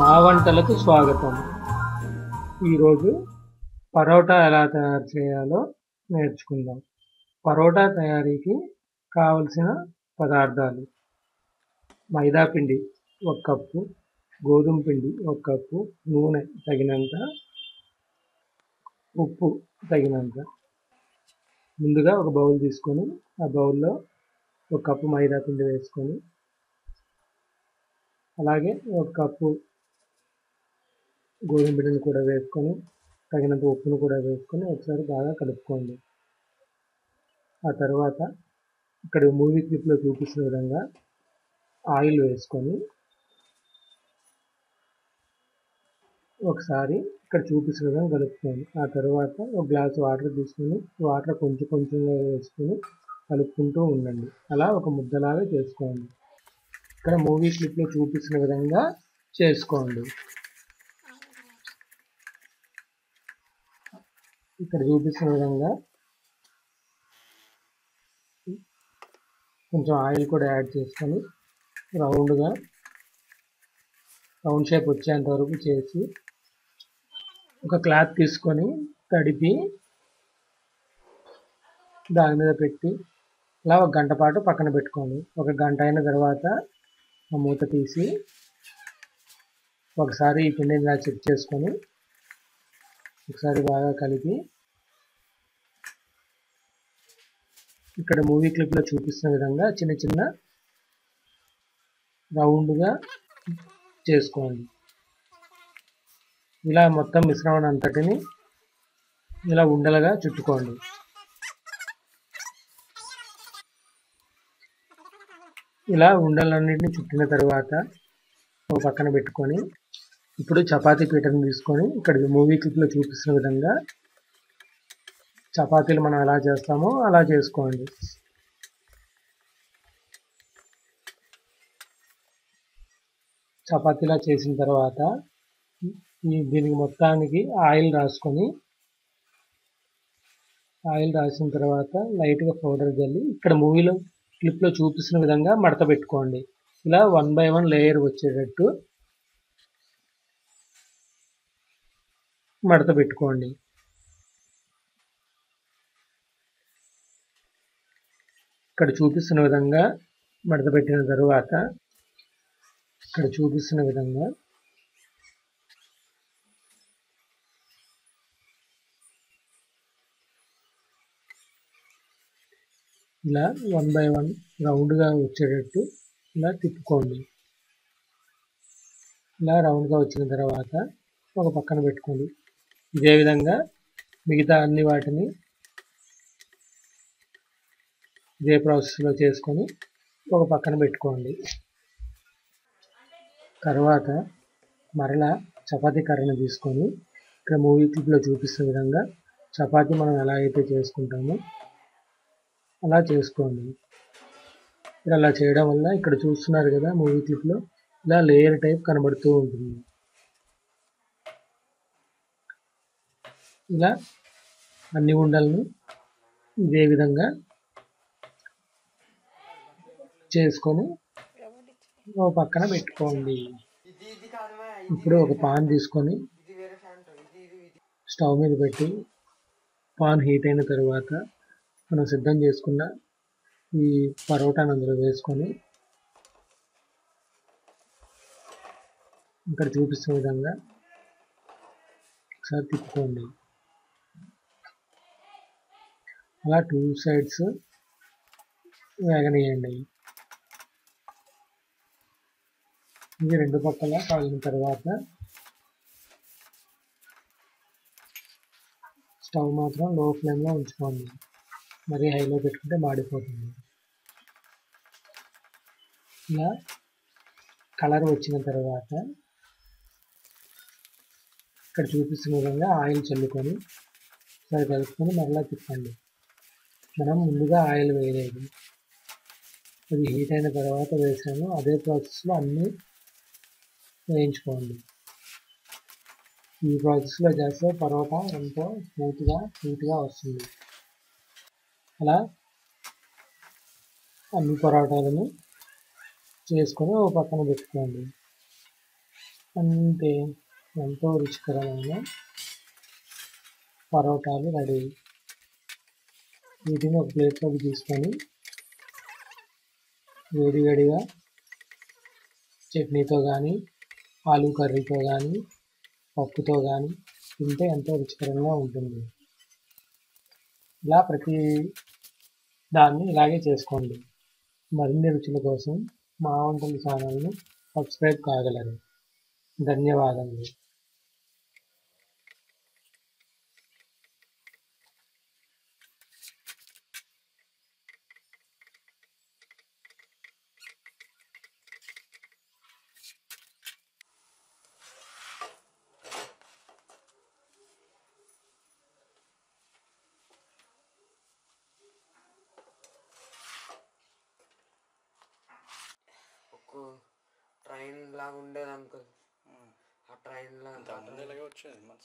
మా వంటలకు స్వాగతం. ఈరోజు పరోటా ఎలా తయారు చేయాలో నేర్చుకుందాం. పరోటా తయారీకి కావలసిన పదార్థాలు: మైదా పిండి 1 కప్పు, గోధుమ పిండి 1 కప్పు, నూనె తగినంత, ఉప్పు తగినంత. ముందుగా ఒక బౌల్ తీసుకొని ఆ బౌల్లో 1 కప్పు మైదా పిండి వేసుకొని, అలాగే 1 కప్పు గోధుమ పిండిని కూడా వేసుకొని, తగినంత ఉప్పును కూడా వేసుకొని ఒకసారి బాగా కలుపుకోండి. ఆ తర్వాత ఇక్కడ మూవీ క్లిప్లో చూపించిన విధంగా ఆయిల్ వేసుకొని ఒకసారి ఇక్కడ చూపించిన విధంగా కలుపుకోండి. ఆ తర్వాత ఒక గ్లాస్ వాటర్ తీసుకొని వాటర్ కొంచెం కొంచెంగా వేసుకొని కలుపుకుంటూ ఉండండి. అలా ఒక ముద్దలాగా చేసుకోండి. ఇక్కడ మూవీ క్లిప్లో చూపించిన విధంగా చేసుకోండి. ఇక్కడ చూపించిన విధంగా కొంచెం ఆయిల్ కూడా యాడ్ చేసుకొని రౌండ్ షేప్ వచ్చేంత వరకు చేసి ఒక క్లాత్ తీసుకొని తడిపి దాని మీద పెట్టి ఇలా 1 గంట పాటు పక్కన పెట్టుకోండి. 1 గంట అయిన తర్వాత ఆ మూత తీసి ఒకసారి ఈ పిండిని ఇలా చెక్ చేసుకొని ఒకసారి బాగా కలిపి ఇక్కడ మూవీ క్లిప్లో చూపిస్తున్న విధంగా చిన్న చిన్న రౌండ్గా చేసుకోండి. ఇలా మొత్తం మిశ్రమం అంతటిని ఇలా ఉండలుగా చుట్టుకోండి. ఇలా ఉండలన్నింటినీ చుట్టిన తర్వాత ఒక పక్కన పెట్టుకొని ఇప్పుడు చపాతీ పీటను తీసుకొని ఇక్కడ మూవీ క్లిప్లో చూపిస్తున్న విధంగా చపాతీలు మనం ఎలా చేస్తామో అలా చేసుకోండి. చపాతీలా చేసిన తర్వాత దీనికి మొత్తానికి ఆయిల్ రాసిన తర్వాత లైట్గా పౌడర్ జల్లి ఇక్కడ మూవీలో క్లిప్లో చూపిస్తున్న విధంగా మడత పెట్టుకోండి. ఇలా 1 by 1 లేయర్ వచ్చేటట్టు మడత పెట్టుకోండి. ఇక్కడ చూపిస్తున్న విధంగా మడత పెట్టిన తర్వాత ఇక్కడ చూపిస్తున్న విధంగా ఇలా 1 by 1 రౌండ్గా వచ్చేటట్టు ఇలా తిప్పుకోండి. ఇలా రౌండ్గా వచ్చిన తర్వాత ఒక పక్కన పెట్టుకోండి. ఇదే విధంగా మిగతా అన్ని వాటిని ఇదే ప్రాసెస్లో చేసుకొని ఒక పక్కన పెట్టుకోండి. తర్వాత మరలా చపాతీ కర్రను తీసుకొని ఇక్కడ మూవీ క్లిప్లో చూపిస్తున్న విధంగా చపాతీ మనం ఎలా అయితే చేసుకుంటామో అలా చేసుకోండి. ఇలా చేయడం వల్ల ఇక్కడ చూస్తున్నారు కదా మూవీ క్లిప్లో ఇలా లేయర్ టైప్ కనబడుతూ ఉంటుంది. ఇలా అన్ని ఉండలను ఇదే విధంగా చేసుకొని ఒక పక్కన పెట్టుకోండి. ఇప్పుడు ఒక పాన్ తీసుకొని స్టవ్ మీద పెట్టి పాన్ హీట్ అయిన తర్వాత మనం సిద్ధం చేసుకున్న ఈ పరోటాను అందులో వేసుకొని ఇక్కడ చూపిస్తున్న విధంగా ఒకసారి తిప్పుకోండి. అలా 2 sides వేగనీయండి. ఇది 2 పక్కల కాలిన తర్వాత స్టవ్ మాత్రం లో ఫ్లేమ్లో ఉంచుకోండి. మరీ హైలో పెట్టుకుంటే మాడిపోతుంది. ఇలా కలర్ వచ్చిన తర్వాత ఇక్కడ చూపిస్తున్న విధంగా ఆయిల్ చల్లుకొని ఒకసారి కలుపుకొని మరలా తిప్పండి. మనం ముందుగా ఆయిల్ వేయలేదు, అది హీట్ అయిన తర్వాత వేసాము. అదే ప్రాసెస్లో అన్నీ వేయించుకోండి. ఈ ప్రాసెస్లో చేస్తే పరోటా ఎంతో స్మూత్గా వస్తుంది. అలా అన్ని పరోటాలను చేసుకొని ఒక పక్కన పెట్టుకోండి. అంతే, ఎంతో రుచికరమైన పరోటాలు రెడీ. వీటిని ఒక ప్లేట్లోకి తీసుకొని వేడివేడిగా చట్నీతో కానీ, ఆలూ కర్రీతో కానీ, పప్పుతో కానీ తింటే ఎంతో రుచికరంగా ఉంటుంది. ఇలా ప్రతి దాన్ని ఇలాగే చేసుకోండి. మరిన్ని రుచుల కోసం మా వంటల ఛానల్ను సబ్స్క్రైబ్ కాగలరు. ధన్యవాదములు. ఒక ట్రైన్ లాగా ఉండేది అంకుల్. ఆ ట్రైన్ ఇంతకుముందు ఇలాగే వచ్చేది మన